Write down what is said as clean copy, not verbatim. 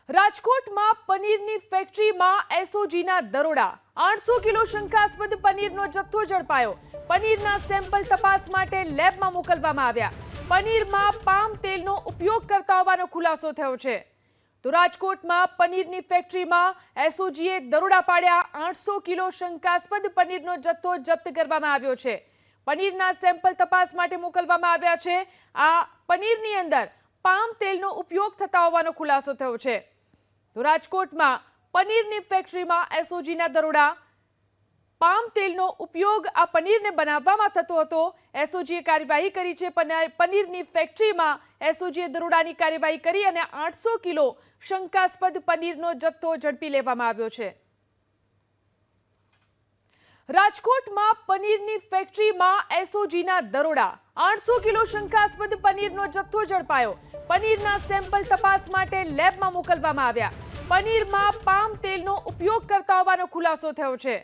રાજકોટમાં પનીરની ફેક્ટરીમાં એસઓજીના દરોડા 800 કિલો શંકાસ્પદ પનીરનો જથ્થો ઝડપાયો। પનીરના સેમ્પલ તપાસ માટે લેબમાં મોકલવામાં આવ્યા। પનીરમાં પામ તેલનો ઉપયોગ કરતા હોવાનો ખુલાસો થયો છે। તો રાજકોટમાં પનીરની ફેક્ટરીમાં એસઓજીએ દરોડા પાડ્યા। 800 કિલો શંકાસ્પદ પનીરનો જથ્થો જપ્ત કરવામાં આવ્યો છે। પનીરના સેમ્પલ તપાસ માટે મોકલવામાં આવ્યા છે। આ પનીરની અંદર પામ તેલનો ઉપયોગ થતા હોવાનો ખુલાસો થયો છે। તો રાજકોટમાં પનીરની ફેક્ટરીમાં એસઓજીના દરોડા। પામ તેલનો ઉપયોગ આ પનીરને બનાવવામાં થતો હતો। એસઓજીએ કાર્યવાહી કરી છે। પનીરની ફેક્ટરીમાં એસઓજીએ દરોડાની કાર્યવાહી કરી અને 800 કિલો શંકાસ્પદ પનીરનો જથ્થો ઝડપી લેવામાં આવ્યો છે। રાજકોટમાં પનીરની ફેક્ટરીમાં એસઓજીના દરોડા 800 કિલો શંકાસ્પદ પનીરનો જથ્થો ઝડપાયો। પનીરના સેમ્પલ તપાસ માટે લેબમાં મોકલવામાં આવ્યા। પનીરમાં પામ તેલનો ઉપયોગ કરતા હોવાનો ખુલાસો થયો છે।